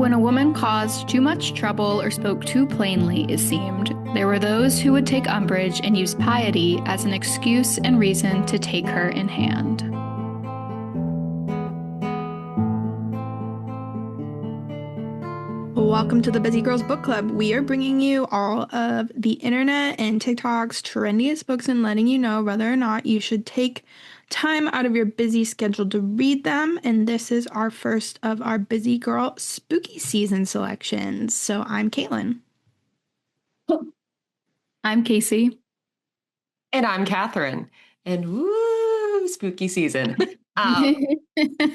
When a woman caused too much trouble or spoke too plainly, it seemed, there were those who would take umbrage and use piety as an excuse and reason to take her in hand. Welcome to the Busy Girls Book Club. We are bringing you all of the internet and TikTok's trendiest books and letting you know whether or not you should take time out of your busy schedule to read them. And this is our first of our Busy Girl spooky season selections. So I'm Caitlin. I'm Casey. And I'm Catherine. And woo, spooky season.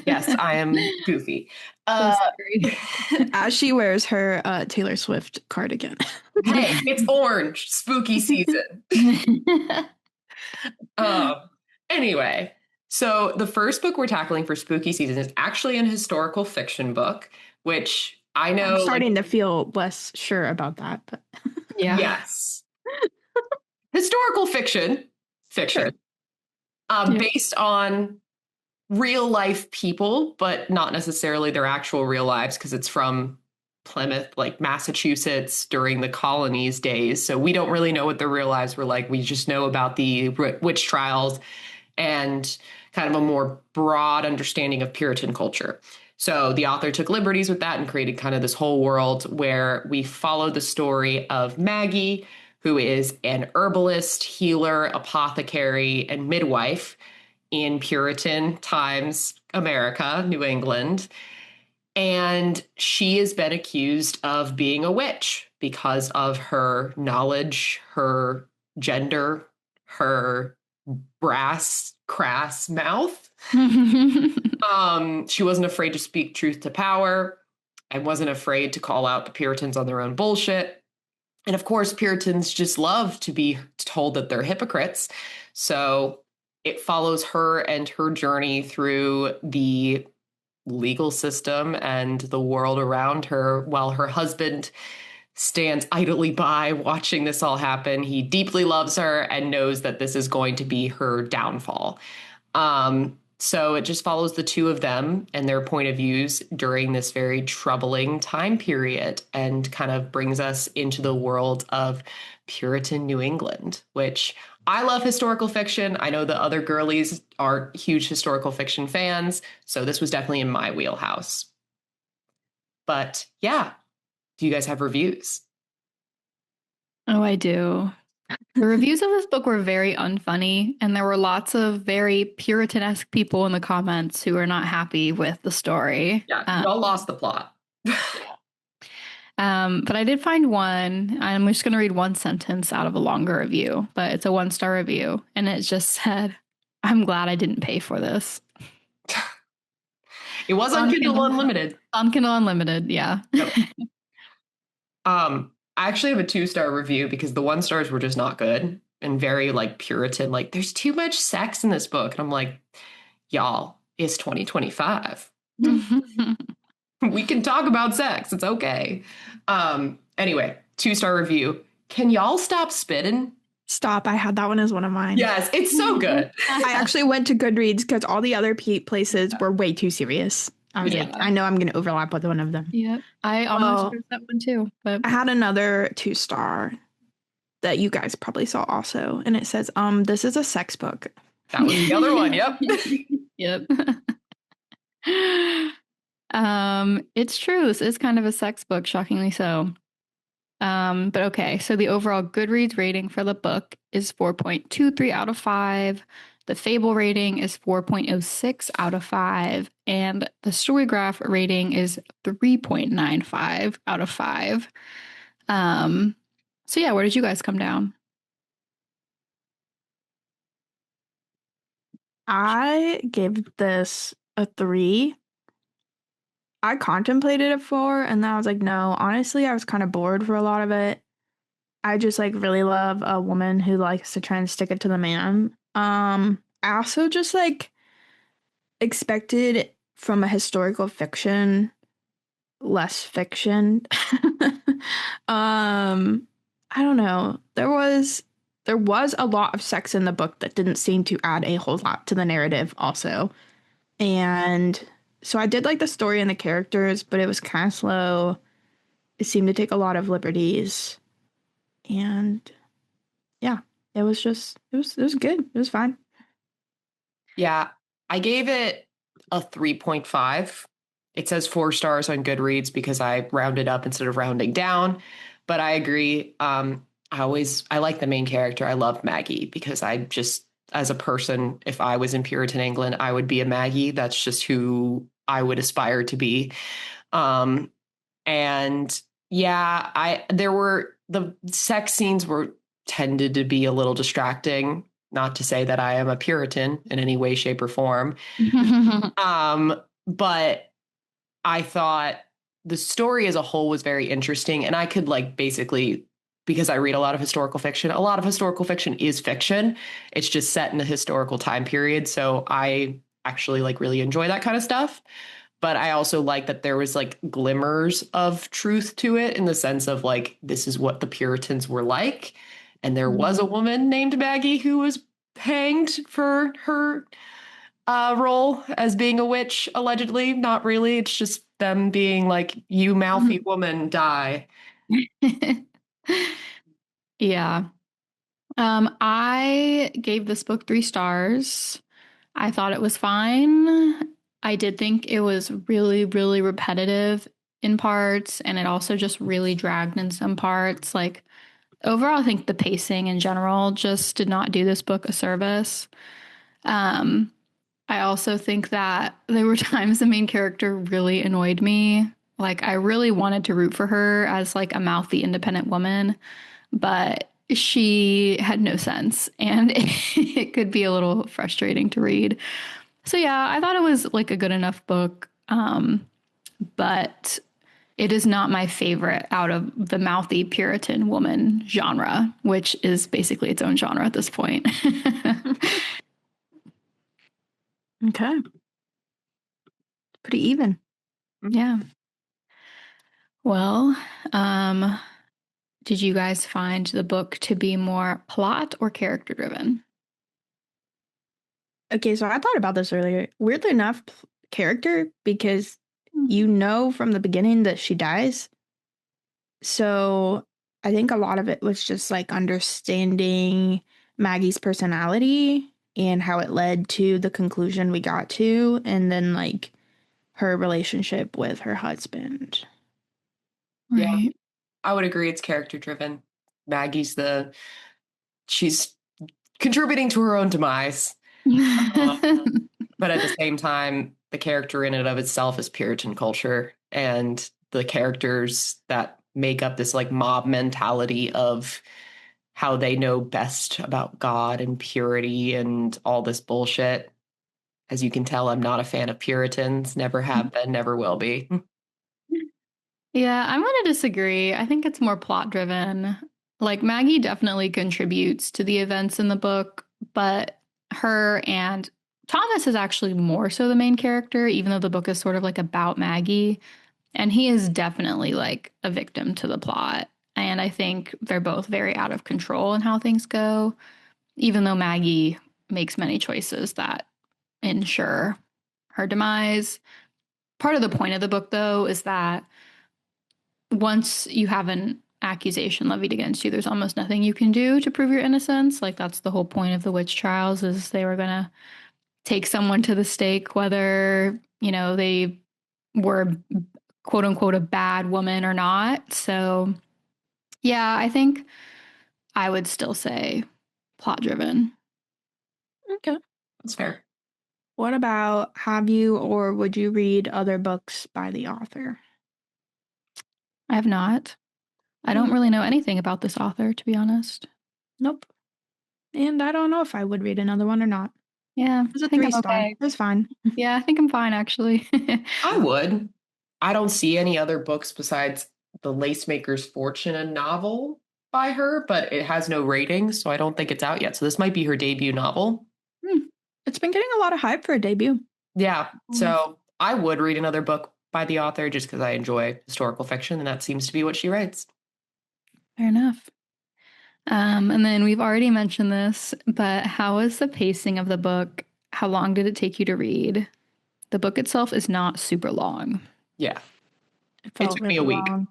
Yes, I am goofy. As she wears her Taylor Swift cardigan. Hey, it's orange, spooky season. Anyway, so the first book we're tackling for spooky season is actually an historical fiction book, which I know. I'm starting to feel less sure about that. But yeah. Yes. Historical fiction. Sure. Based on real life people, but not necessarily their actual real lives, because it's from Plymouth, like Massachusetts during the colonies days. So we don't really know what their real lives were like. We just know about the witch trials and kind of a more broad understanding of Puritan culture. So the author took liberties with that and created kind of this whole world where we follow the story of Maggie, who is an herbalist, healer, apothecary, and midwife in Puritan times, America, New England. And she has been accused of being a witch because of her knowledge, her gender, her crass mouth. She wasn't afraid to speak truth to power and wasn't afraid to call out the Puritans on their own bullshit. And of course, Puritans just love to be told that they're hypocrites. So it follows her and her journey through the legal system and the world around her while her husband stands idly by watching this all happen. He deeply loves her and knows that this is going to be her downfall. So it just follows the two of them and their point of views during this very troubling time period and kind of brings us into the world of Puritan New England, which I love historical fiction. I know the other girlies are huge historical fiction fans, so this was definitely in my wheelhouse. But yeah, do you guys have reviews? Oh, I do. The reviews of this book were very unfunny, and there were lots of very Puritan-esque people in the comments who were not happy with the story. Yeah, y'all lost the plot. But I did find one. I'm just going to read one sentence out of a longer review, but it's a 1-star review, and it just said, "I'm glad I didn't pay for this." It was on Kindle Unlimited. On Kindle Unlimited, yeah. Yep. I actually have a 2-star review because the 1 stars were just not good and very like Puritan. Like, there's too much sex in this book. And I'm like, y'all, it's 2025. We can talk about sex. It's okay. Anyway, 2-star review. Can y'all stop spitting? Stop. I had that one as one of mine. Yes, it's so good. I actually went to Goodreads because all the other places were way too serious. I was like, I know I'm going to overlap with one of them. Yeah, I almost chose that one too. But I had another 2-star that you guys probably saw also, and it says, "This is a sex book." That was the other one. Yep. Yep. It's true. This is kind of a sex book, shockingly so. But okay. So the overall Goodreads rating for the book is 4.23 out of 5. The Fable rating is 4.06 out of 5. And the Storygraph rating is 3.95 out of 5. So yeah, where did you guys come down? I gave this a 3. I contemplated a 4, and then I was like, no, honestly, I was kind of bored for a lot of it. I just like really love a woman who likes to try and stick it to the man. I also just like expected from a historical fiction less fiction. I don't know. There was a lot of sex in the book that didn't seem to add a whole lot to the narrative also. And So I did like the story and the characters, but it was kind of slow. It seemed to take a lot of liberties. And yeah, it was good. It was fine. Yeah, I gave it a 3.5. It says 4 stars on Goodreads because I rounded up instead of rounding down. But I agree. I like the main character. I love Maggie because I just, as a person, if I was in Puritan England, I would be a Maggie. That's just who I would aspire to be. Um, and yeah, the sex scenes were tended to be a little distracting. Not to say that I am a Puritan in any way, shape, or form. But I thought the story as a whole was very interesting. And I could like basically, because I read a lot of historical fiction is fiction. It's just set in a historical time period. So I actually like really enjoy that kind of stuff. But I also like that there was like glimmers of truth to it in the sense of like, this is what the Puritans were like. And there was a woman named Maggie who was hanged for her role as being a witch, allegedly. Not really. It's just them being like, you mouthy woman, die. Yeah. I gave this book 3 stars. I thought it was fine. I did think it was really, really repetitive in parts, and it also just really dragged in some parts. Like, overall, I think the pacing in general just did not do this book a service. Um, I also think that there were times the main character really annoyed me. Like, I really wanted to root for her as like a mouthy, independent woman, but she had no sense, and it could be a little frustrating to read. So yeah, I thought it was like a good enough book, but it is not my favorite out of the mouthy Puritan woman genre, which is basically its own genre at this point. Okay. Pretty even. Yeah. Well, did you guys find the book to be more plot or character driven? Okay, so I thought about this earlier. Weirdly enough, character, because you know from the beginning that she dies. So I think a lot of it was just like understanding Maggie's personality and how it led to the conclusion we got to, and then like her relationship with her husband. Yeah, Right. I would agree. It's character driven. Maggie's she's contributing to her own demise. Uh, but at the same time, the character in and of itself is Puritan culture, and the characters that make up this like mob mentality of how they know best about God and purity and all this bullshit. As you can tell, I'm not a fan of Puritans, never have been, never will be. Yeah, I'm going to disagree. I think it's more plot driven. Like Maggie definitely contributes to the events in the book, but her and Thomas is actually more so the main character, even though the book is sort of like about Maggie. And he is definitely like a victim to the plot. And I think they're both very out of control in how things go, even though Maggie makes many choices that ensure her demise. Part of the point of the book, though, is that once you have an accusation levied against you, there's almost nothing you can do to prove your innocence. Like that's the whole point of the witch trials is they were going to take someone to the stake, whether, they were quote unquote a bad woman or not. So yeah, I think I would still say plot driven. Okay. That's fair. What about have you or would you read other books by the author? I have not. I don't really know anything about this author, to be honest. Nope. And I don't know if I would read another one or not. Yeah, It was a I think I'm 3 star. okay. It was fine. Yeah, I think I'm fine actually. I would. I don't see any other books besides The Lacemaker's Fortune, a novel by her, but it has no rating, so I don't think it's out yet. So this might be her debut novel. It's been getting a lot of hype for a debut. Yeah, so I would read another book by the author just because I enjoy historical fiction, and that seems to be what she writes. Fair enough. And then we've already mentioned this, but how was the pacing of the book? How long did it take you to read The book itself is not super long. Yeah. It It felt took me a really week. long.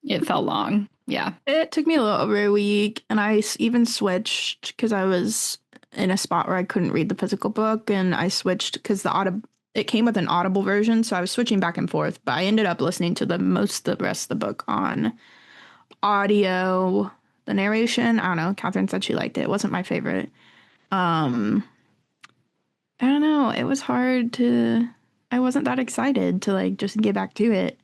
It felt long. Yeah. It took me a little over a week, and I even switched because I was in a spot where I couldn't read the physical book, and I switched because it came with an Audible version, so I was switching back and forth. But I ended up listening to the rest of the book on audio. The narration, I don't know. Catherine said she liked it. It wasn't my favorite. I don't know. It was hard to. I wasn't that excited to like just get back to it.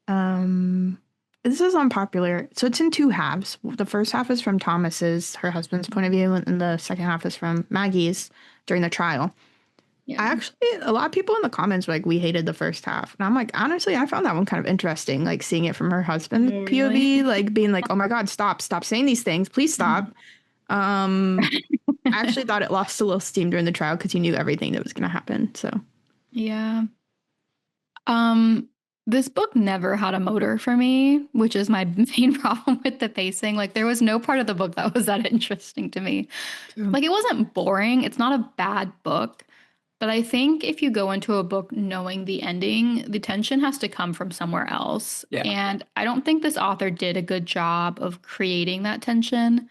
Um, this is unpopular. So it's in two halves. The first half is from Thomas's, her husband's point of view, and the second half is from Maggie's during the trial. Yeah. A lot of people in the comments were like, we hated the first half. And I'm like, honestly, I found that one kind of interesting, like seeing it from her husband's Oh, POV, really? like being like, oh my God, stop saying these things. Please stop. I actually thought it lost a little steam during the trial because you knew everything that was going to happen. So Yeah. This book never had a motor for me, which is my main problem with the pacing. Like there was no part of the book that was that interesting to me. Like it wasn't boring. It's not a bad book. But I think if you go into a book knowing the ending, the tension has to come from somewhere else. Yeah. And I don't think this author did a good job of creating that tension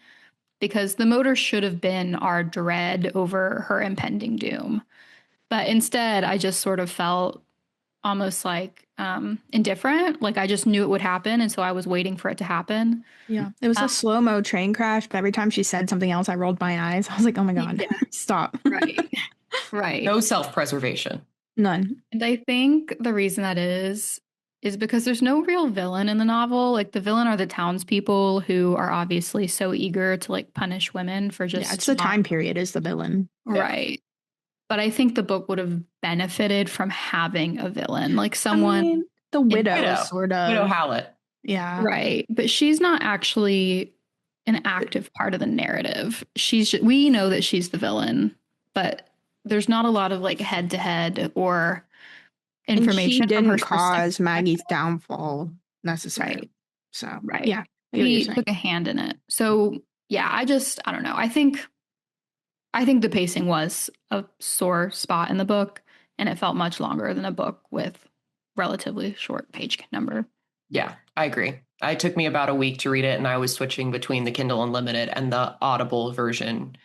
because the motor should have been our dread over her impending doom. But instead, I just sort of felt almost like indifferent. Like I just knew it would happen. And so I was waiting for it to happen. yeah, it was a slow-mo train crash, but every time she said something else, I rolled my eyes. I was like, oh my God, Yeah. stop. Right. Right. No self-preservation. None. And I think the reason that is because there's no real villain in the novel. Like the villain are the townspeople who are obviously so eager to like punish women for just Yeah, it's the time period is the villain. right. But I think the book would have benefited from having a villain, like I someone mean, the widow Widow. is sort of. Widow Howlett. Yeah. right. But she's not actually an active part of the narrative. We know that she's the villain, but there's not a lot of like head to head or And she information from her didn't cause Maggie's perspective. downfall necessarily. Right. So, Right. yeah, I get what you're She saying. took a hand in it. So yeah, I don't know. I think the pacing was a sore spot in the book, and it felt much longer than a book with relatively short page number. Yeah, I agree. It took me about a week to read it, and I was switching between the Kindle Unlimited and the Audible version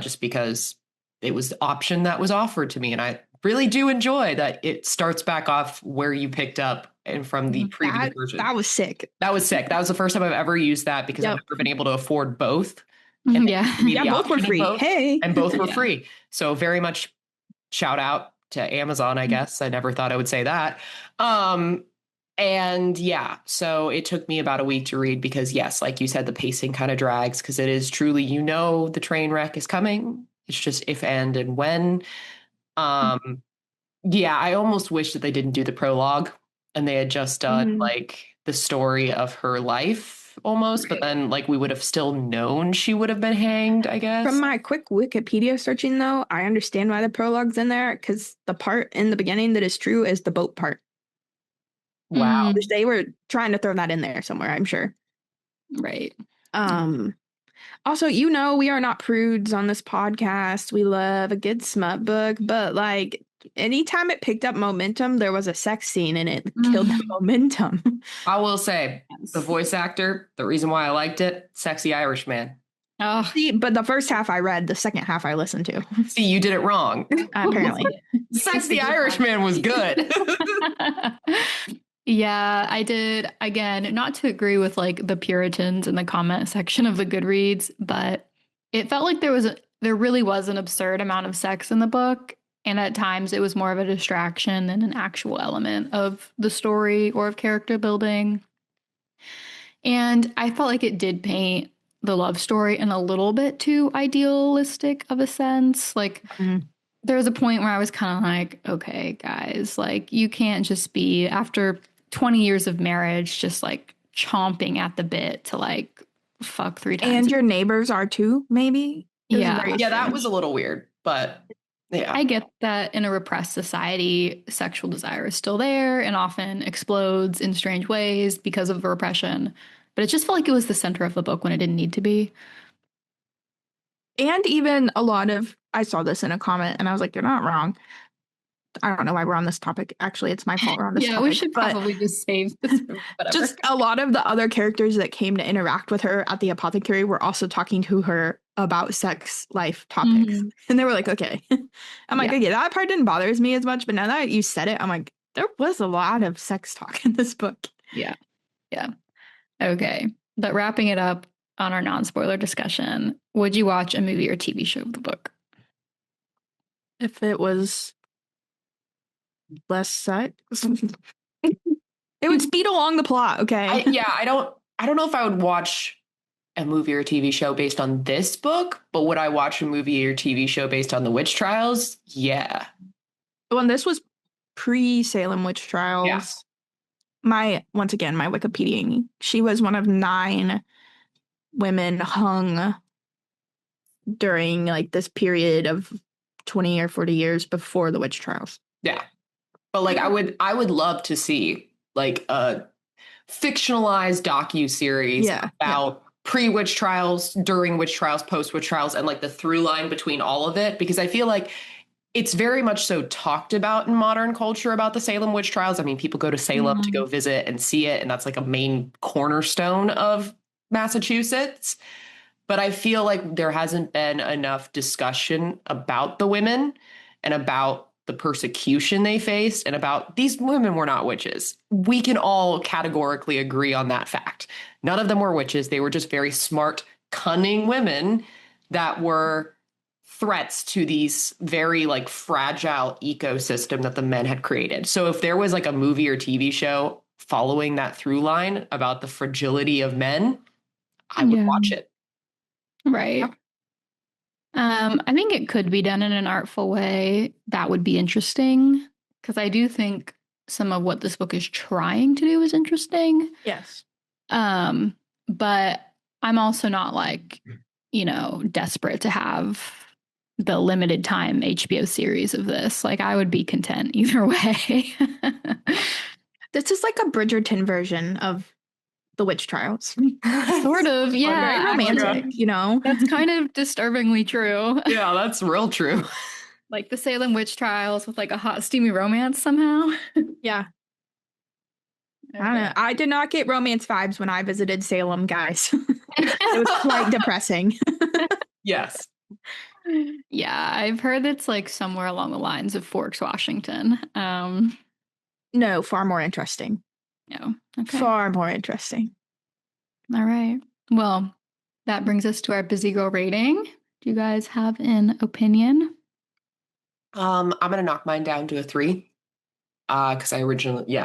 just because it was the option that was offered to me. And I really do enjoy that it starts back off where you picked up and from the previous version. That was sick. That was sick. That was the first time I've ever used that because I've Yep. never been able to afford both. And they Yeah. gave me Yeah, the both were option of free. both, Hey. and both were Yeah. free. So very much shout out to Amazon, I guess. I never thought I would say that. And yeah, so it took me about a week to read because yes, like you said, the pacing kind of drags because it is truly, the train wreck is coming. It's just if and when. Yeah, I almost wish that they didn't do the prologue and they had just done like the story of her life almost, but then like we would have still known she would have been hanged, I guess. From my quick Wikipedia searching, though, I understand why the prologue's in there because the part in the beginning that is true is the boat part. Wow. Which they were trying to throw that in there somewhere, I'm sure. Right. Also, we are not prudes on this podcast. We love a good smut book, but like anytime it picked up momentum, there was a sex scene and it killed the momentum. I will say the voice actor, the reason why I liked it, sexy Irish man. Oh, See, but the first half I read, the second half I listened to. See, you did it wrong. Apparently. Sexy Irish man was good. yeah, I did. Again, not to agree with like the Puritans in the comment section of the Goodreads, but it felt like there really was an absurd amount of sex in the book, and at times it was more of a distraction than an actual element of the story or of character building. And I felt like it did paint the love story in a little bit too idealistic of a sense. Like there was a point where I was kind of like, okay, guys, like you can't just be after 20 years of marriage, just like chomping at the bit to like fuck 3 times. And your neighbors are too, maybe? Yeah. Yeah, that was a little weird, but yeah. I get that in a repressed society, sexual desire is still there and often explodes in strange ways because of the repression. But it just felt like it was the center of the book when it didn't need to be. And even I saw this in a comment and I was like, you're not wrong. I don't know why we're on this topic. Actually, it's my fault we're on this Yeah, topic. we should but probably just save this for whatever. just a lot of the other characters that came to interact with her at the apothecary were also talking to her about sex life topics. Mhm. And they were like, okay. I'm like, Yeah. okay, that part didn't bother me as much, but now that you said it, I'm like, there was a lot of sex talk in this book. Yeah. Okay. But wrapping it up on our non-spoiler discussion, would you watch a movie or TV show of the book? If it was less sex, it would speed along the plot, okay? I don't know if I would watch a movie or TV show based on this book, but would I watch a movie or TV show based on the witch trials? Yeah. When this was pre-Salem witch trials, once again, my Wikipedia, she was one of 9 women hung during like this period of 20 or 40 years before the witch trials. Yeah. But like I would love to see like a fictionalized docu-series about pre-witch trials, during witch trials, post-witch trials, and like the through line between all of it, because I feel like it's very much so talked about in modern culture about the Salem witch trials. I mean, people go to Salem to go visit and see it, and that's like a main cornerstone of Massachusetts. But I feel like there hasn't been enough discussion about the women and about the persecution they faced and about these women were not witches. We can all categorically agree on that fact. None of them were witches. They were just very smart, cunning women that were threats to these very like fragile ecosystem that the men had created. So if there was like a movie or TV show following that through line about the fragility of men, I would watch it. Right. I think it could be done in an artful way. That would be interesting because I do think some of what this book is trying to do is interesting. Yes. But I'm also not like, desperate to have the limited time HBO series of this. Like I would be content either way. This is like a Bridgerton version of the witch trials. Sort of, yeah. Very romantic, That's kind of disturbingly true. Yeah, that's real true. Like the Salem witch trials with like a hot, steamy romance somehow. Yeah. Okay. I don't know. I did not get romance vibes when I visited Salem, guys. It was quite depressing. Yes. Yeah, I've heard it's like somewhere along the lines of Forks, Washington. No, far more interesting. No. Okay. Far more interesting. All right. Well, that brings us to our busy girl rating. Do you guys have an opinion? I'm gonna knock mine down to a 3. Because I originally,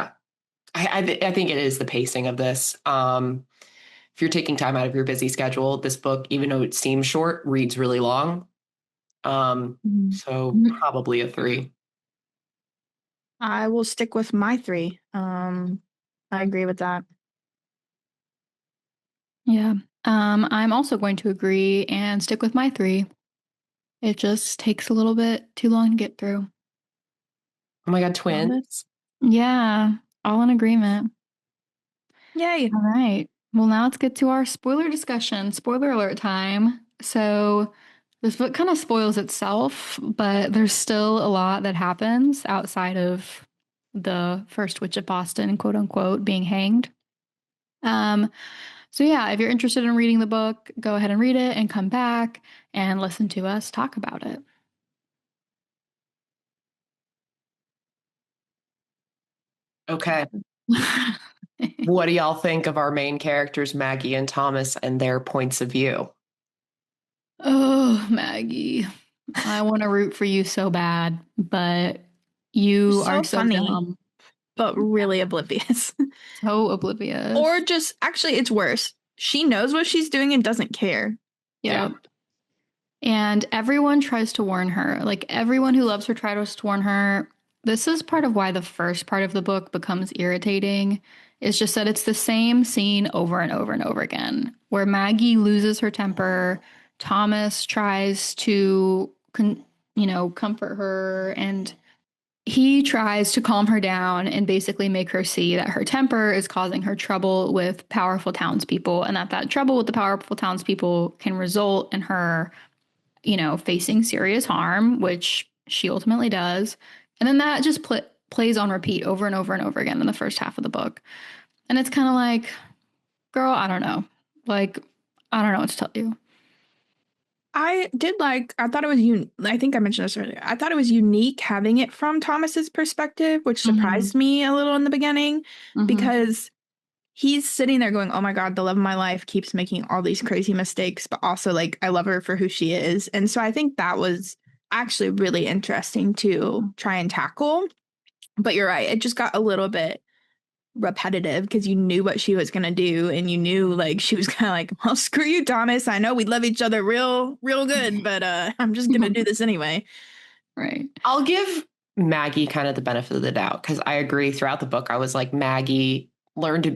I think it is the pacing of this. If you're taking time out of your busy schedule, this book, even though it seems short, reads really long. So probably a 3. I will stick with my 3. I agree with that. Yeah. I'm also going to agree and stick with my 3. It just takes a little bit too long to get through. Oh my God, twins. Yeah, all in agreement. Yay. All right. Well, now let's get to our spoiler discussion. Spoiler alert time. So this book kind of spoils itself, but there's still a lot that happens outside of the first witch of Boston, quote unquote, being hanged. So yeah, if you're interested in reading the book, go ahead and read it and come back and listen to us talk about it. Okay. What do y'all think of our main characters, Maggie and Thomas, and their points of view? Oh, Maggie. I want to root for you so bad, but you So are so funny. dumb. But really oblivious. So oblivious. Or just, actually, it's worse. She knows what she's doing and doesn't care. Yeah. And everyone tries to warn her. Like everyone who loves her tries to warn her. This is part of why the first part of the book becomes irritating. It's just that it's the same scene over and over and over again, where Maggie loses her temper. Thomas tries to, comfort her, and he tries to calm her down and basically make her see that her temper is causing her trouble with powerful townspeople, and that trouble with the powerful townspeople can result in her, facing serious harm, which she ultimately does. And then that just plays on repeat over and over and over again in the first half of the book. And it's kind of like, girl, I don't know. Like, I don't know what to tell you. I thought it was, I think I mentioned this earlier. I thought it was unique having it from Thomas's perspective, which surprised me a little in the beginning because he's sitting there going, oh my God, the love of my life keeps making all these crazy mistakes, but also like, I love her for who she is. And so I think that was actually really interesting to try and tackle. But you're right. It just got a little bit repetitive because you knew what she was going to do and you knew like she was kind of like, well, screw you, Thomas. I know we love each other real good, but I'm just going to do this anyway. Right. I'll give Maggie kind of the benefit of the doubt because I agree throughout the book. I was like, Maggie,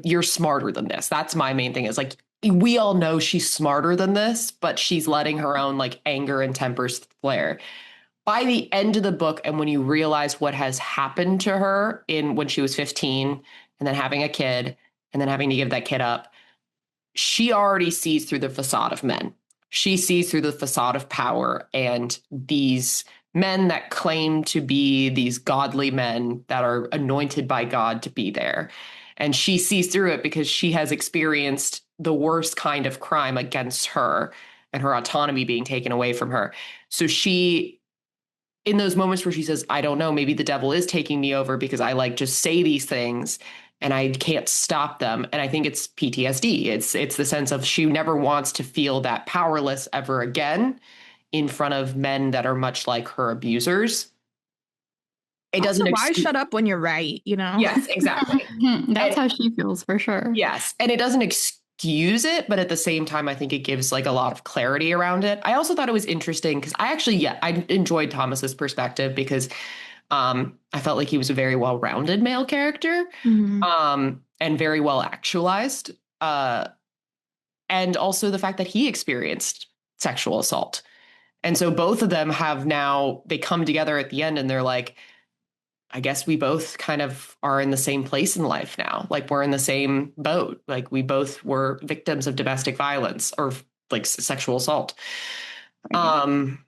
you're smarter than this. That's my main thing is like, we all know she's smarter than this, but she's letting her own like anger and tempers flare. By the end of the book, and when you realize what has happened to her when she was 15 and then having a kid and then having to give that kid up, she already sees through the facade of men. She sees through the facade of power and these men that claim to be these godly men that are anointed by God to be there. And she sees through it because she has experienced the worst kind of crime against her and her autonomy being taken away from her. So she, in those moments where she says, I don't know, maybe the devil is taking me over because I like just say these things and I can't stop them. And I think it's PTSD. It's the sense of she never wants to feel that powerless ever again in front of men that are much like her abusers. It Also, doesn't why shut up when you're right, you know? Yes, exactly. That's how she feels for sure. Yes. And it doesn't excuse it, but at the same time, I think it gives like a lot of clarity around it. I also thought it was interesting because I enjoyed Thomas's perspective because I felt like he was a very well-rounded male character and very well actualized. And also the fact that he experienced sexual assault. And so both of them they come together at the end and they're like, I guess we both kind of are in the same place in life now. Like we're in the same boat. Like we both were victims of domestic violence or like sexual assault. And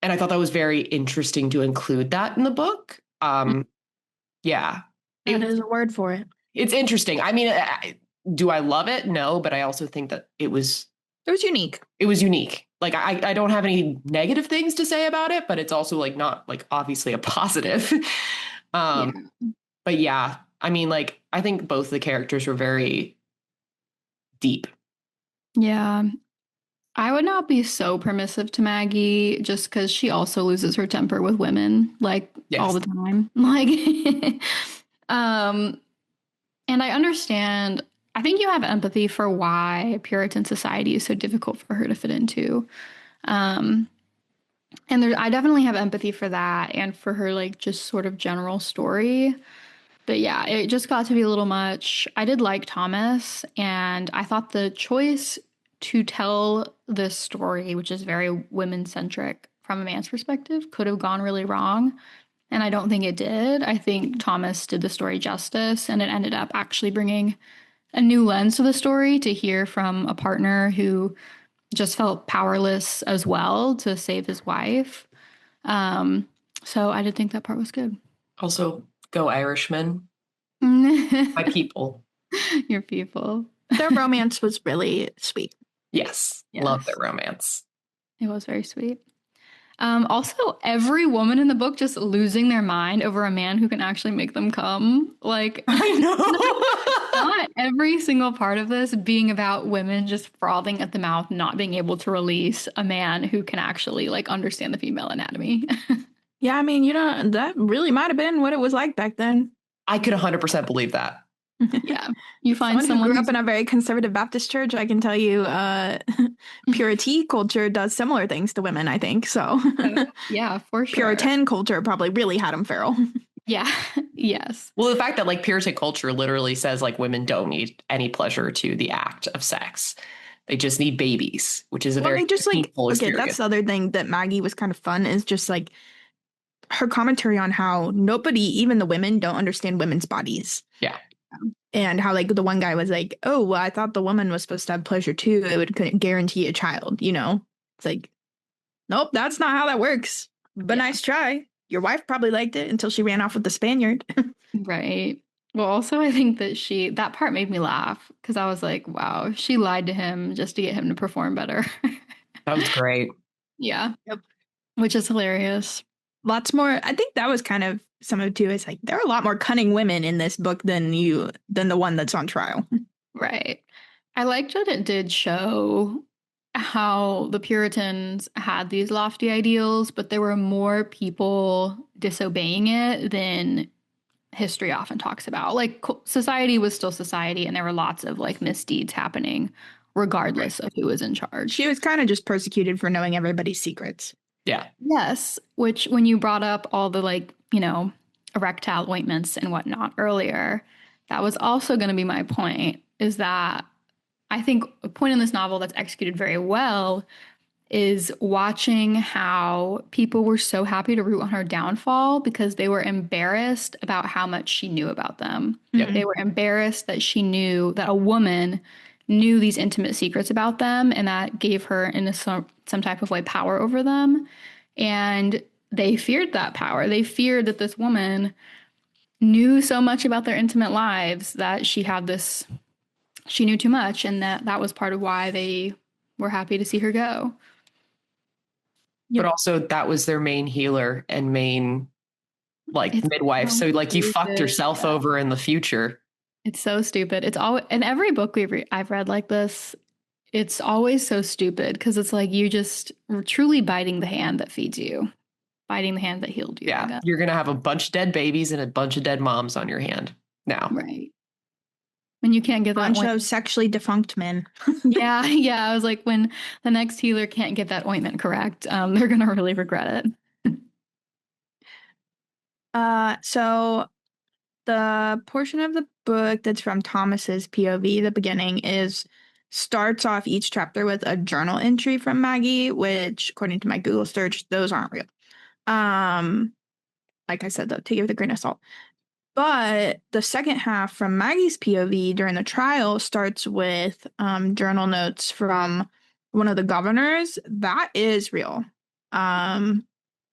I thought that was very interesting to include that in the book. Yeah. That is a word for it. It's interesting. I mean, do I love it? No, but I also think that it was unique. It was unique. Like I don't have any negative things to say about it, but it's also like not like obviously a positive. But yeah, I mean, like, I think both the characters were very deep. Yeah. I would not be so permissive to Maggie just because she also loses her temper with women, like all the time. Like, and I understand, I think you have empathy for why Puritan society is so difficult for her to fit into. And I definitely have empathy for that and for her, like, just sort of general story. But yeah, it just got to be a little much. I did like Thomas, and I thought the choice to tell this story, which is very women-centric from a man's perspective, could have gone really wrong. And I don't think it did. I think Thomas did the story justice, and it ended up actually bringing a new lens to the story to hear from a partner who just felt powerless as well to save his wife. So I did think that part was good. Also, go Irishmen. My people. Your people. Their romance was really sweet. Yes. Love their romance. It was very sweet. Also, every woman in the book just losing their mind over a man who can actually make them come. Like, I know. Not every single part of this being about women just frothing at the mouth, not being able to release a man who can actually like understand the female anatomy. Yeah, I mean, that really might have been what it was like back then. I could 100% believe that. Yeah. You find someone who grew up in a very conservative Baptist church, I can tell you Puritan culture does similar things to women, I think. So yeah, for sure. Puritan culture probably really had them feral. Yeah. Yes. Well, the fact that like Puritan culture literally says like women don't need any pleasure to the act of sex. They just need babies, which is a very just like painful experience. That's the other thing that Maggie was kind of fun is just like her commentary on how nobody, even the women, don't understand women's bodies. Yeah. And how like the one guy was like, oh, well, I thought the woman was supposed to have pleasure too. It would guarantee a child, It's like, nope, that's not how that works. But nice try. your wife probably liked it until she ran off with the Spaniard. Right. Well, also, I think that that part made me laugh because I was like, wow, she lied to him just to get him to perform better. That was great. Yeah. Yep. Which is hilarious. Lots more. I think that was kind of some of it too. It's like there are a lot more cunning women in this book than the one that's on trial. Right. I liked that it did show how the Puritans had these lofty ideals, but there were more people disobeying it than history often talks about. Like society was still society, and there were lots of like misdeeds happening regardless of who was in charge. She was kind of just persecuted for knowing everybody's secrets. Yeah. Yes, which when you brought up all the like, erectile ointments and whatnot earlier, that was also going to be my point, is that I think a point in this novel that's executed very well is watching how people were so happy to root on her downfall because they were embarrassed about how much she knew about them. Yep. They were embarrassed that she knew that a woman knew these intimate secrets about them, and that gave her in some type of way power over them. And they feared that power. They feared that this woman knew so much about their intimate lives that she knew too much, and that was part of why they were happy to see her go. But also that was their main healer and main midwife. So like you fucked yourself over in the future. It's so stupid. It's always in every book I've read like this. It's always so stupid because it's like you just were truly biting the hand that feeds you, biting the hand that healed you. Yeah, you're gonna have a bunch of dead babies and a bunch of dead moms on your hand now. Right. When you can't get that bunch of sexually defunct men. Yeah. I was like, when the next healer can't get that ointment correct, they're gonna really regret it. So the portion of the book that's from Thomas's POV, the beginning, starts off each chapter with a journal entry from Maggie, which, according to my Google search, those aren't real. Like I said, though, take it with a grain of salt. But the second half from Maggie's POV during the trial starts with journal notes from one of the governors. That is real.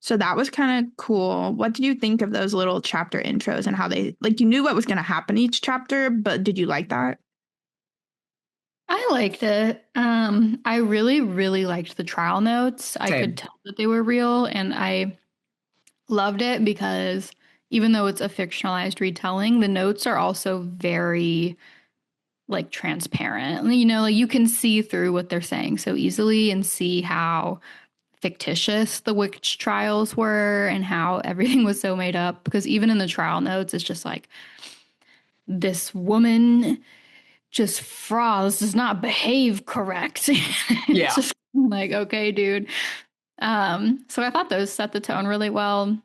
So that was kind of cool. What did you think of those little chapter intros and how they, like, you knew what was going to happen each chapter, but did you like that? I liked it. I really, really liked the trial notes. I could tell that they were real, and I loved it because even though it's a fictionalized retelling, the notes are also very like transparent. Like you can see through what they're saying so easily and see how fictitious the witch trials were and how everything was so made up, because even in the trial notes it's just like, this woman just frauds, does not behave correct. Yeah. It's just like, okay, dude. So I thought those set the tone really well.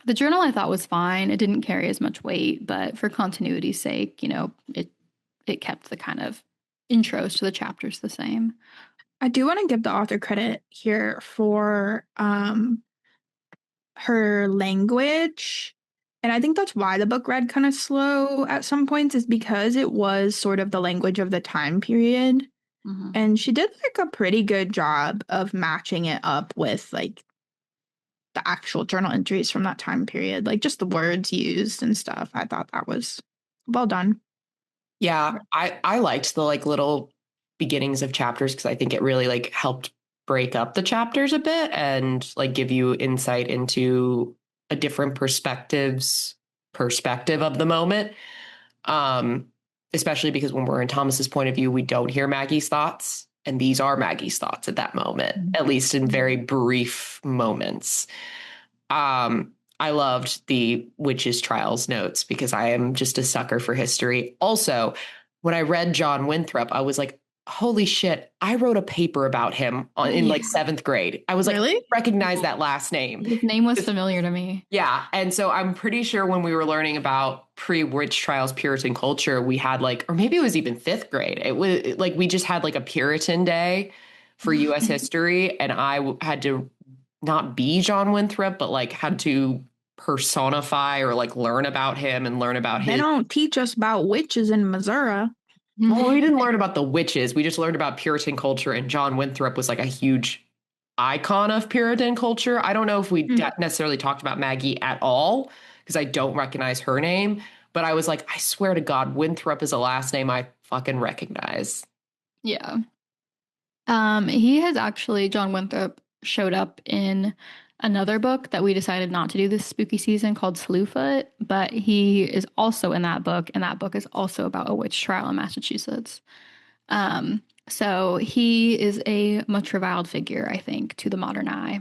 The journal I thought was fine. It didn't carry as much weight, but for continuity's sake, it kept the kind of intros to the chapters the same. I do want to give the author credit here for her language. And I think that's why the book read kind of slow at some points, is because it was sort of the language of the time period. Mm-hmm. And she did like a pretty good job of matching it up with like the actual journal entries from that time period, like just the words used and stuff. I thought that was well done. Yeah, I liked the like little beginnings of chapters because I think it really like helped break up the chapters a bit and like give you insight into a different perspective of the moment. Especially because when we're in Thomas's point of view, we don't hear Maggie's thoughts. And these are Maggie's thoughts at that moment, at least in very brief moments. I loved the witches' trials notes because I am just a sucker for history. Also, when I read John Winthrop, I was like, holy shit, I wrote a paper about him in like 7th grade. I was like, really? I recognize that last name. His name was familiar to me. Yeah. And so I'm pretty sure when we were learning about pre-witch trials Puritan culture, we had like, or maybe it was even 5th grade. It was like, we just had like a Puritan day for US history. And I had to not be John Winthrop, but like had to personify or like learn about him and learn about They don't teach us about witches in Missouri. Well, we didn't learn about the witches. We just learned about Puritan culture, and John Winthrop was like a huge icon of Puritan culture. I don't know if we Hmm. necessarily talked about Maggie at all because I don't recognize her name, but I was like, I swear to God, Winthrop is a last name I fucking recognize. Yeah. He has actually, John Winthrop showed up in another book that we decided not to do this spooky season called Slewfoot, but he is also in that book, and that book is also about a witch trial in Massachusetts. So he is a much reviled figure, I think, to the modern eye.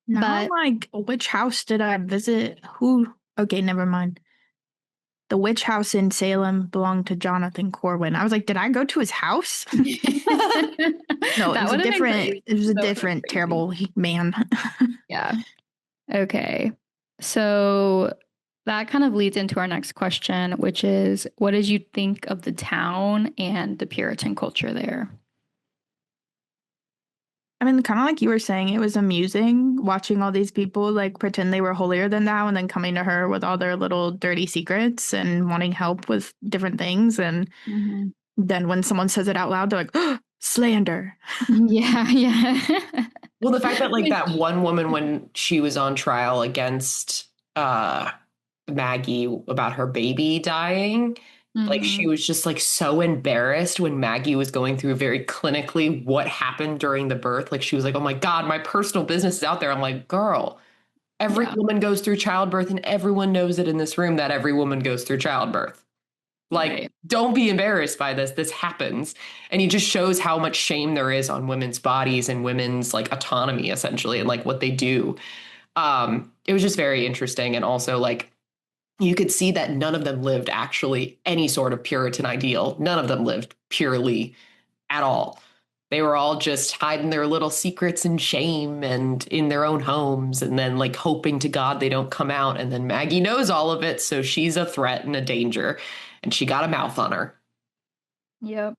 Now I'm But like, which house did I visit? Who? Okay, never mind. The witch house in Salem belonged to Jonathan Corwin. I was like, did I go to his house? No, that would have been crazy. it was a That would have been different crazy. terrible man. Yeah. Okay. So that kind of leads into our next question, which is what did you think of the town and the Puritan culture there? I mean, kind of like you were saying, it was amusing watching all these people like pretend they were holier than thou and then coming to her with all their little dirty secrets and wanting help with different things. And Mhm. then when someone says it out loud, they're like, oh, slander. Yeah, yeah. Well, the fact that like that Which, one woman when she was on trial against Maggie about her baby dying, like she mhm. was just like so embarrassed when Maggie was going through very clinically what happened during the birth. Like she was like, "Oh my God, my personal business is out there." I'm like, "Girl, every Yeah, woman goes through childbirth and everyone knows it in this room that every woman goes through childbirth. Like, right. don't be embarrassed by this. This happens." And he just shows how much shame there is on women's bodies and women's like autonomy essentially and like what they do. It was just very interesting. And also like you could see that none of them lived actually any sort of Puritan ideal. None of them lived purely at all. They were all just hiding their little secrets and shame and in their own homes and then like hoping to God they don't come out. And then Maggie knows all of it. So she's a threat and a danger. And she got a mouth on her. Yep.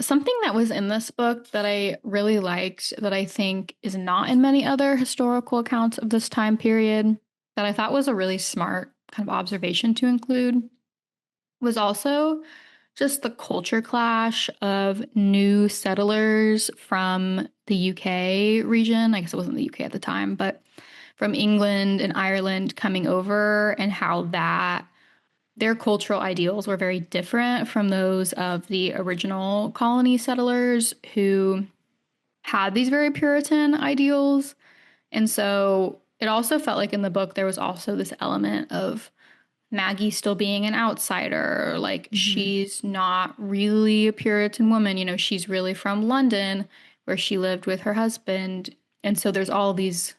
Something that was in this book that I really liked that I think is not in many other historical accounts of this time period that I thought was a really smart kind of observation to include was also just the culture clash of new settlers from the UK region. I guess it wasn't the UK at the time, but from England and Ireland coming over and how that their cultural ideals were very different from those of the original colony settlers who had these very Puritan ideals. And so it also felt like in the book there was also this element of Maggie still being an outsider. Like Mhm. she's not really a Puritan woman. You know, she's really from London where she lived with her husband. And so there's all these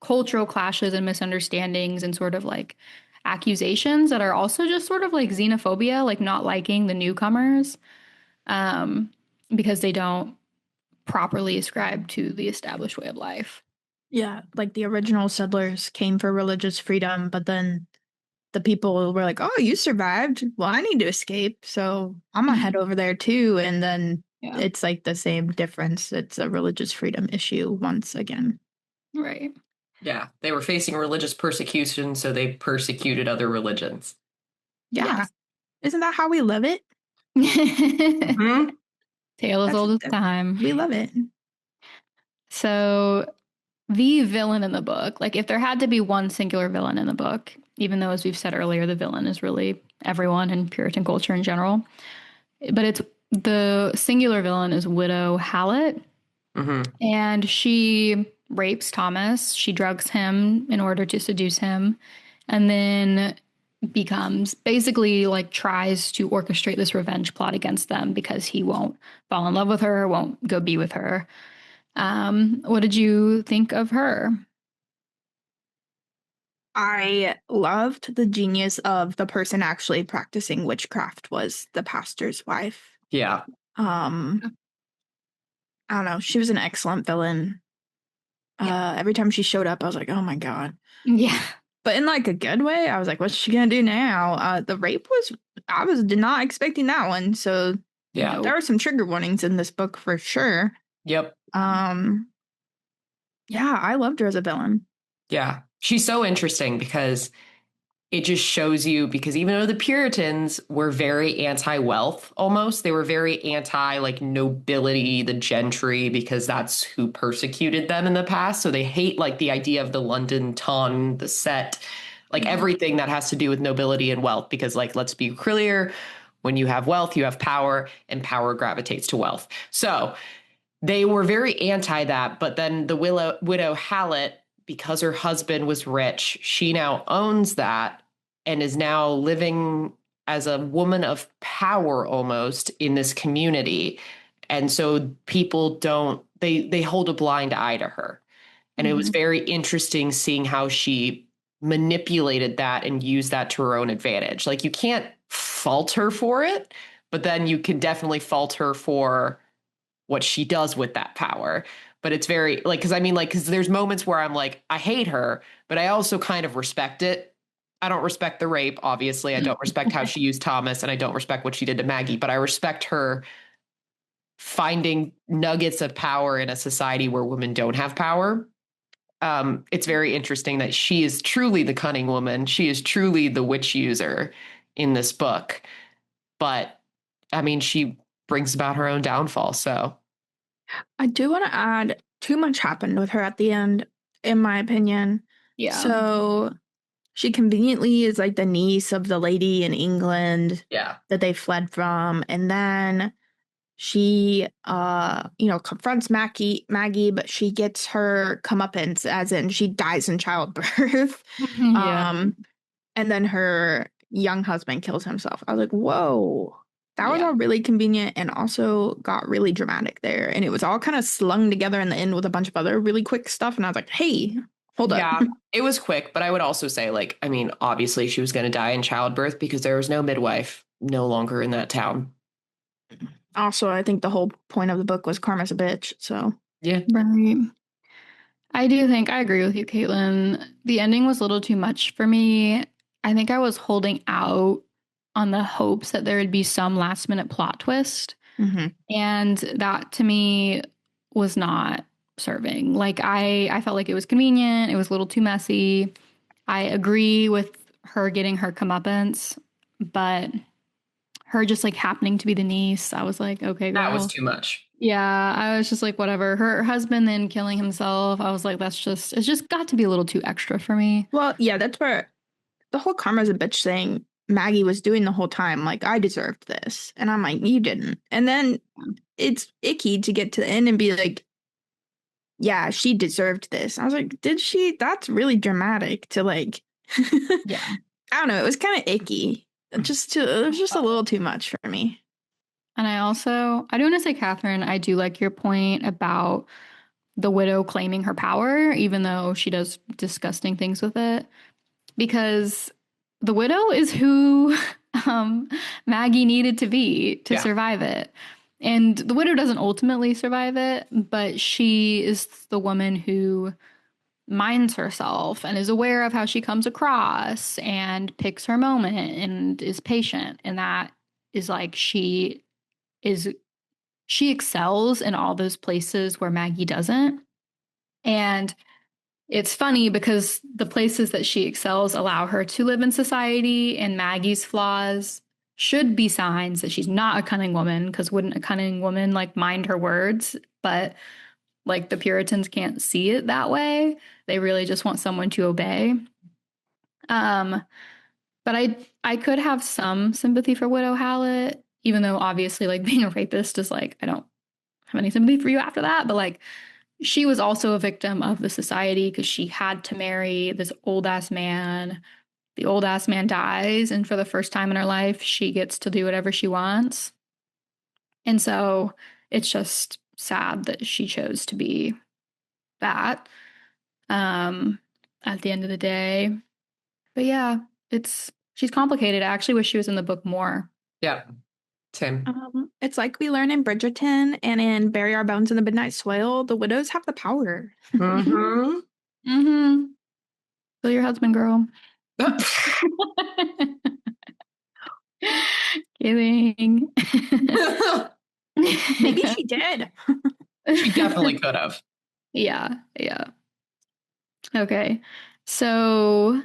cultural clashes and misunderstandings and sort of like accusations that are also just sort of like xenophobia, like not liking the newcomers um, because they don't properly ascribe to the established way of life. Yeah, like the original settlers came for religious freedom, but then the people were like, "Oh, you survived. Well, I need to escape, so I'm gonna head over there too." And then Yeah, it's like the same difference. It's a religious freedom issue once again. right. Yeah, they were facing religious persecution, so they persecuted other religions. Yeah, Yes. isn't that how we live it? Hmm. Tale as That's old as that, time. we love it. So the villain in the book, like if there had to be one singular villain in the book, even though as we've said earlier, the villain is really everyone in Puritan culture in general, but it's the singular villain is Widow Hallett, Hmm. and she rapes Thomas. She drugs him in order to seduce him, and then becomes basically like tries to orchestrate this revenge plot against them because he won't fall in love with her, won't go be with her. What did you think of her? I loved the genius of the person actually practicing witchcraft was the pastor's wife. Yeah. Um, I don't know. She was an excellent villain. Yeah. Every time she showed up, I was like, oh my God. Yeah. But in like a good way, I was like, what's she gonna do now? The rape was, I was did not expecting that one. So Yeah. there No. are some trigger warnings in this book for sure. Yep. Um, yeah, I loved her as a villain. Yeah. She's so interesting because it just shows you, because even though the Puritans were very anti-wealth, almost, they were very anti like nobility, the gentry, because that's who persecuted them in the past. So they hate like the idea of the London ton, the set, like everything that has to do with nobility and wealth. Because like, let's be clear, when you have wealth, you have power, and power gravitates to wealth. So they were very anti that. But then the widow Hallett, because her husband was rich, she now owns that and is now living as a woman of power almost in this community. And so people don't, they hold a blind eye to her. And it was very interesting seeing how she manipulated that and used that to her own advantage. Like you can't fault her for it, but then you can definitely fault her for what she does with that power. But it's very like, because I mean, like, because there's moments where I'm like, I hate her, but I also kind of respect it. I don't respect the rape, obviously. I don't respect how she used Thomas, and I don't respect what she did to Maggie, but I respect her finding nuggets of power in a society where women don't have power. It's very interesting that she is truly the cunning woman. She is truly the witch user in this book. But I mean, she brings about her own downfall. So I do want to add, too much happened with her at the end, in my opinion. Yeah. So she conveniently is like the niece of the lady in England yeah, that they fled from. And then she confronts Maggie, but she gets her comeuppance, as in she dies in childbirth. Yeah. And then her young husband kills himself. I was like, whoa. That was Yeah. all really convenient and also got really dramatic there. And it was all kind of slung together in the end with a bunch of other really quick stuff. And I was like, hey, hold up. yeah, it was quick, but I would also say, like, I mean, obviously she was going to die in childbirth because there was no midwife no longer in that town. Also, I think the whole point of the book was karma's a bitch. So, Yeah. Right. I do think I agree with you, Caitlin. The ending was a little too much for me. I think I was holding out on the hopes that there would be some last minute plot twist. And that to me was not serving. Like I felt like it was convenient. It was a little too messy. I agree with her getting her comeuppance, but her just like happening to be the niece, I was like, okay, That was girl. too much. Yeah, I was just like, whatever. Her husband then killing himself, I was like, it's just got to be a little too extra for me. well, yeah, that's where the whole karma's a bitch thing Maggie was doing the whole time. Like, I deserved this. And I'm like, you didn't. And then it's icky to get to the end and be like, yeah, she deserved this. I was like, did she? That's really dramatic to like, Yeah. I don't know. It was kind of icky. It was just a little too much for me. And I do want to say, Catherine, I do like your point about the widow claiming her power, even though she does disgusting things with it, because the widow is who Maggie needed to be to survive it. And the widow doesn't ultimately survive it, but she is the woman who minds herself and is aware of how she comes across and picks her moment and is patient. And that is like is she excels in all those places where Maggie doesn't. And it's funny because the places that she excels allow her to live in society, and Maggie's flaws should be signs that she's not a cunning woman, because wouldn't a cunning woman like mind her words? But like the Puritans can't see it that way. They really just want someone to obey. Um, but I could have some sympathy for Widow Hallett, even though obviously like being a rapist is like I don't have any sympathy for you after that. But like she was also a victim of the society because she had to marry this old ass man. The old ass man dies, and for the first time in her life, she gets to do whatever she wants. And so it's just sad that she chose to be that at the end of the day. But yeah, she's complicated. I actually wish she was in the book more. Yeah. Same. It's like we learn in Bridgerton and in Bury Our Bones in the Midnight Soil. The widows have the power. Mm-hmm. Mm-hmm. Kill your husband, girl. Kidding. Maybe she did. She definitely could have. Yeah, yeah. Okay. So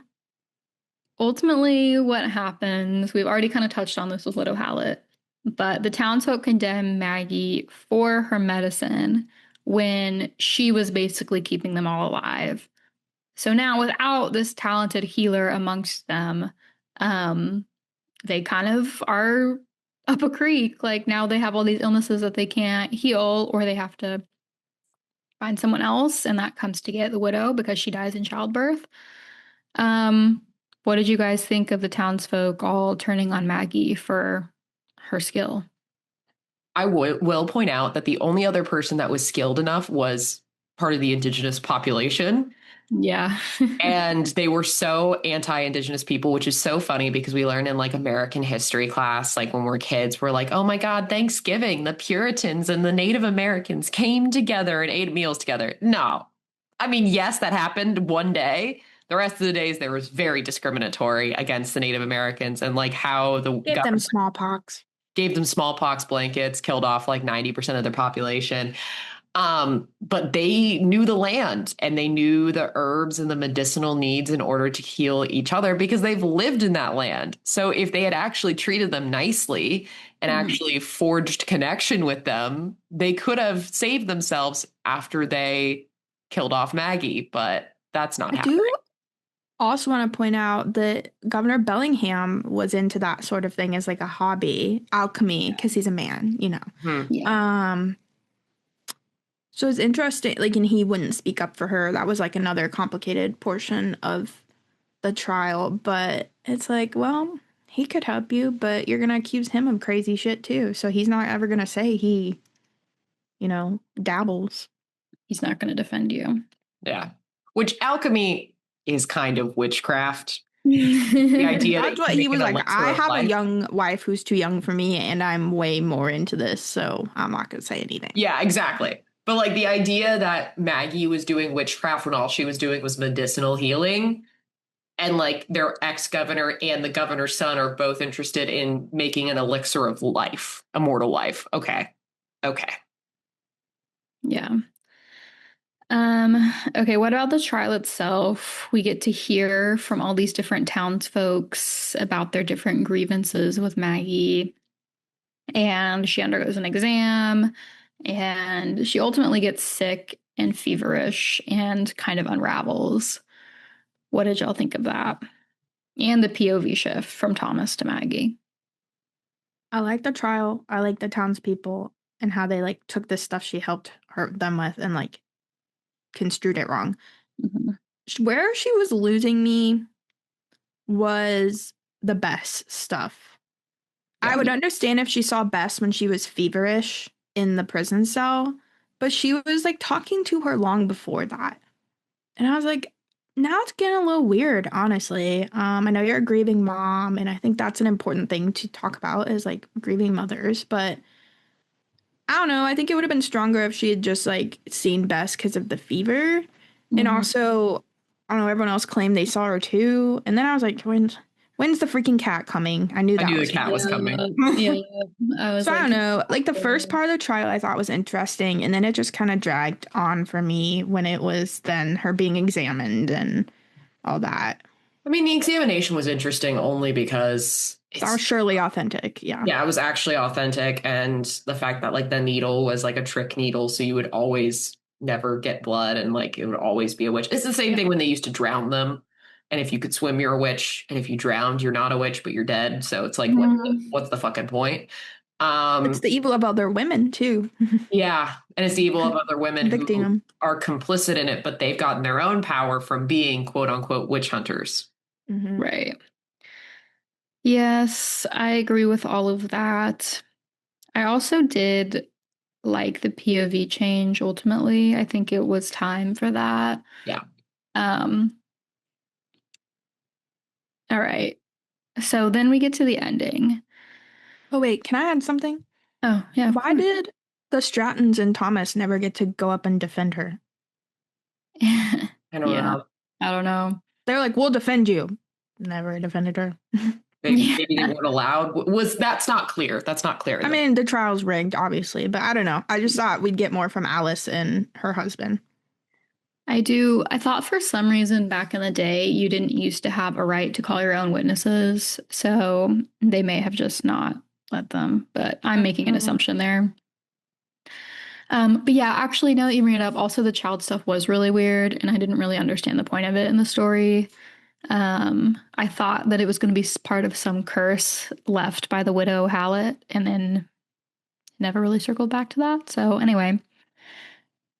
ultimately, what happens, we've already kind of touched on this with Widow Hallett, but the townsfolk condemn Maggie for her medicine when she was basically keeping them all alive. So now, without this talented healer amongst them, um, they kind of are up a creek. Like now they have all these illnesses that they can't heal, or they have to find someone else, and that comes to get the widow because she dies in childbirth. Um, what did you guys think of the townsfolk all turning on Maggie for her skill? I will point out that the only other person that was skilled enough was part of the indigenous population. Yeah. And they were so anti-indigenous people, which is so funny because we learn in like American history class, like when we're kids, we're like, oh my God, Thanksgiving, the Puritans and the Native Americans came together and ate meals together. No. I mean, yes, that happened one day. The rest of the days there was very discriminatory against the Native Americans and like how the Give them government smallpox. gave them smallpox blankets, killed off like 90% of their population. But they knew the land and they knew the herbs and the medicinal needs in order to heal each other because they've lived in that land. So if they had actually treated them nicely and actually forged connection with them, they could have saved themselves after they killed off Maggie, but that's not I happening. do also want to point out that Governor Bellingham was into that sort of thing as like a hobby, alchemy, because he's a man, you know. Yeah. So it's interesting, like, and he wouldn't speak up for her. That was like another complicated portion of the trial. But it's like, well, he could help you, but you're gonna accuse him of crazy shit too. So he's not ever gonna say he, dabbles. He's not going to defend you. Yeah. Which alchemy is kind of witchcraft. The idea that That's what you he make was an like. elixir I of have a life. young wife who's too young for me, and I'm way more into this, so I'm not gonna say anything. Yeah, exactly. But like the idea that Maggie was doing witchcraft when all she was doing was medicinal healing, and like their ex-governor and the governor's son are both interested in making an elixir of life, immortal life. Okay. Okay. Yeah. Okay, what about the trial itself? We get to hear from all these different townsfolks about their different grievances with Maggie, and she undergoes an exam, and she ultimately gets sick and feverish and kind of unravels. What did y'all think of that? And the POV shift from Thomas to Maggie. I like the trial. I like the townspeople and how they like took the stuff she helped them with and like construed it wrong. Where she was losing me was the Bess stuff. Yeah. I would understand if she saw Bess when she was feverish in the prison cell, but she was like talking to her long before that. And I was like, now it's getting a little weird, honestly. I know you're a grieving mom, and I think that's an important thing to talk about is like grieving mothers, but I don't know. I think it would have been stronger if she had just like seen Bess because of the fever. And also, I don't know, everyone else claimed they saw her too. And then I was like, when's the freaking cat coming? I knew I that knew was the cat was coming. Yeah, I was so like, I don't know. Like the first part of the trial I thought was interesting, and then it just kind of dragged on for me when it was then her being examined and all that. I mean, the examination was interesting only because That was surely authentic. yeah, it was actually authentic. And the fact that like the needle was like a trick needle, so you would always never get blood and like it would always be a witch. It's the same thing when they used to drown them. And if you could swim, you're a witch. And if you drowned, you're not a witch, but you're dead. So it's like, what's the fucking point? It's the evil of other women too. Yeah. And it's the evil of other women Convicting who them. are complicit in it, but they've gotten their own power from being quote unquote witch hunters. Right. Yes, I agree with all of that. I also did like the POV change ultimately. I think it was time for that. Yeah. All right. So then we get to the ending. Oh wait, can I add something? Oh, yeah. Why did the Strattons and Thomas never get to go up and defend her? I don't know. I don't know. They're like, we'll defend you. Never defended her. Maybe they weren't allowed. That's not clear. That's not clear. I mean, the trial's rigged, obviously, but I don't know. I just thought we'd get more from Alice and her husband. I do. I thought for some reason back in the day, you didn't used to have a right to call your own witnesses. So they may have just not let them, but I'm making an assumption there. But yeah, actually, now that you bring it up, also the child stuff was really weird, and I didn't really understand the point of it in the story. I thought that it was going to be part of some curse left by the widow Hallett, and then never really circled back to that. So anyway,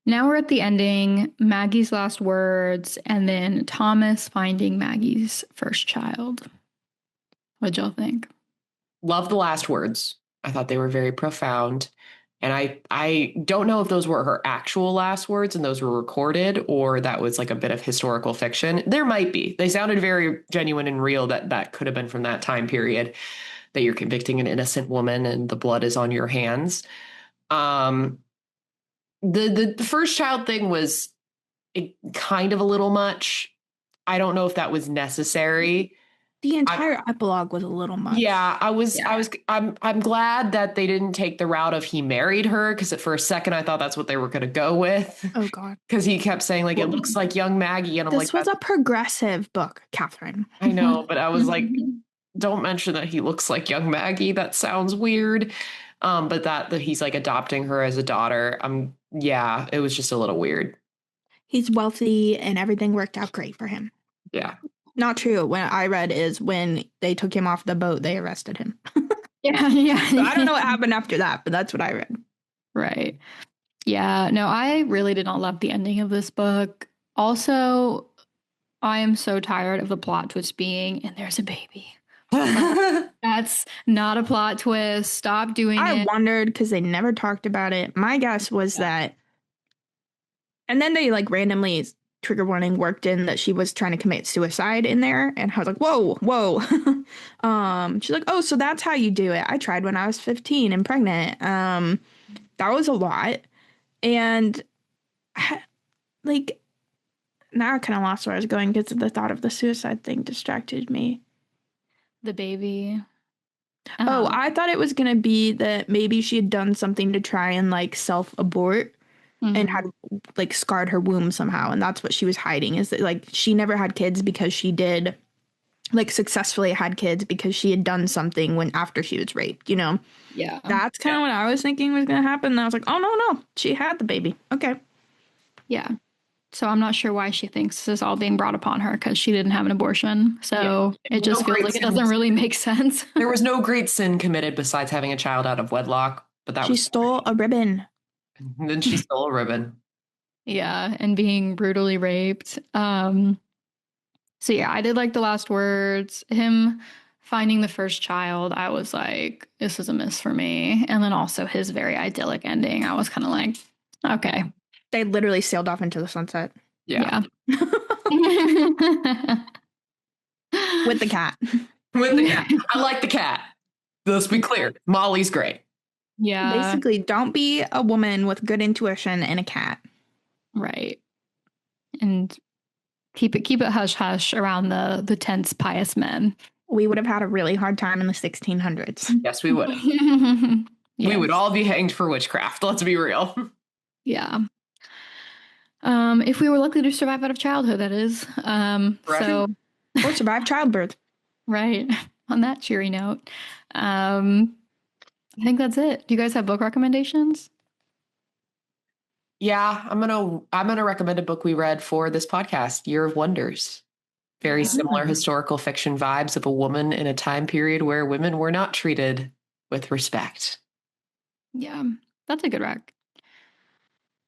now we're at the ending, Maggie's last words, and then Thomas finding Maggie's first child. What'd y'all think? Love the last words. I thought they were very profound. And I don't know if those were her actual last words and those were recorded or that was like a bit of historical fiction. There might be. They sounded very genuine and real that could have been from that time period that you're convicting an innocent woman and the blood is on your hands. Um, the first child thing was kind of a little much. I don't know if that was necessary. The entire epilogue was a little much. Yeah, I'm glad that they didn't take the route of he married her because for a second I thought that's what they were going to go with. Oh God. Because he kept saying like it looks like young Maggie and I'm This like was a progressive book, Catherine. I know, but I was like don't mention that he looks like young Maggie. That sounds weird. But that he's like adopting her as a daughter. Yeah, it was just a little weird. He's wealthy and everything worked out great for him. Yeah. Not true. What I read is when they took him off the boat, they arrested him. Yeah. So I don't know what happened after that, but that's what I read. Right. Yeah. No, I really did not love the ending of this book. Also, I am so tired of the plot twist being, and there's a baby. That's not a plot twist. Stop doing it. I wondered because they never talked about it. My guess was that, and then they like randomly trigger warning worked in that she was trying to commit suicide in there, and I was like, whoa. She's like, oh, so that's how you do it. I tried when I was 15 and pregnant. That was a lot, and like now I kind of lost where I was going because the thought of the suicide thing distracted me. The baby. Oh, I thought it was gonna be that maybe she had done something to try and like self-abort and had like scarred her womb somehow, and that's what she was hiding, is that like she never had kids because she did like successfully had kids because she had done something when after she was raped, you know? Yeah. That's kind of what I was thinking was gonna happen. And I was like, oh no, she had the baby. Okay. Yeah. So I'm not sure why she thinks this is all being brought upon her because she didn't have an abortion. So it just feels like it doesn't really make sense. There was no great sin committed besides having a child out of wedlock, but that she stole a ribbon. And then she stole a ribbon. Yeah, and being brutally raped. So yeah, I did like the last words. Him finding the first child, I was like, this is a miss for me. And then also his very idyllic ending. I was kind of like, okay. They literally sailed off into the sunset. Yeah. With the cat. With the cat. I like the cat. Let's be clear. Molly's great. Yeah. Basically, don't be a woman with good intuition and a cat. Right. And keep it hush hush around the tense pious men. We would have had a really hard time in the 1600s. Yes, we would. Yes. We would all be hanged for witchcraft. Let's be real. Yeah. If we were lucky to survive out of childhood, that is. Right. So or survive childbirth. Right. On that cheery note. I think that's it. Do you guys have book recommendations? Yeah, I'm gonna recommend a book we read for this podcast, Year of Wonders. Very similar historical fiction vibes of a woman in a time period where women were not treated with respect. Yeah, that's a good rec.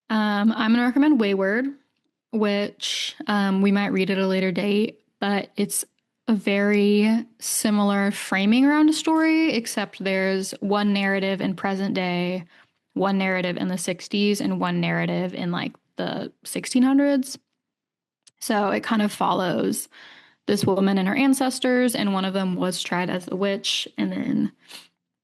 I'm gonna recommend Wayward, which we might read at a later date, but it's a very similar framing around a story, except there's one narrative in present day, one narrative in the 60s, and one narrative in like the 1600s. So it kind of follows this woman and her ancestors, and one of them was tried as a witch,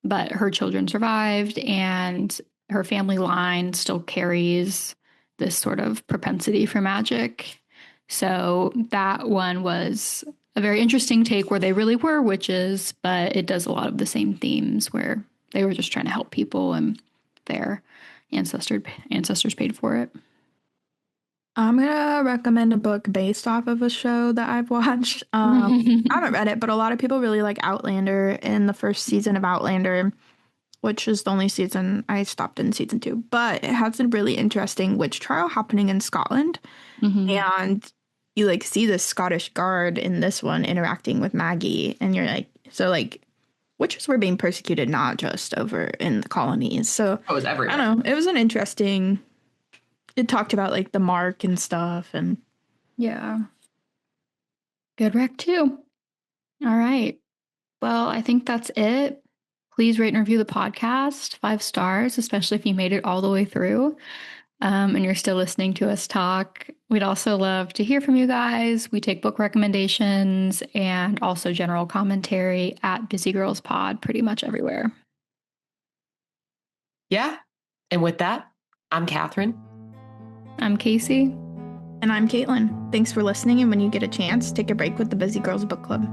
but her children survived, and her family line still carries this sort of propensity for magic. So that one was a very interesting take where they really were witches, but it does a lot of the same themes where they were just trying to help people and their ancestors paid for it. I'm gonna recommend a book based off of a show that I've watched. I haven't read it, but a lot of people really like Outlander and the first season of Outlander, which is the only season I stopped in season 2. But it has a really interesting witch trial happening in Scotland. Mhm. And you like see the Scottish guard in this one interacting with Maggie, and you're like, so like witches were being persecuted not just over in the colonies. So Oh, it was I everywhere. don't know. It was an interesting. It talked about like the mark and stuff, and Yeah. Good rec too. All right. Well, I think that's it. Please rate and review the podcast, 5 stars, especially if you made it all the way through. And you're still listening to us talk. We'd also love to hear from you guys. We take book recommendations and also general commentary at Busy Girls Pod pretty much everywhere. Yeah. And with that, I'm Catherine. I'm Casey. and I'm Caitlin. Thanks for listening. And when you get a chance, take a break with the Busy Girls Book Club.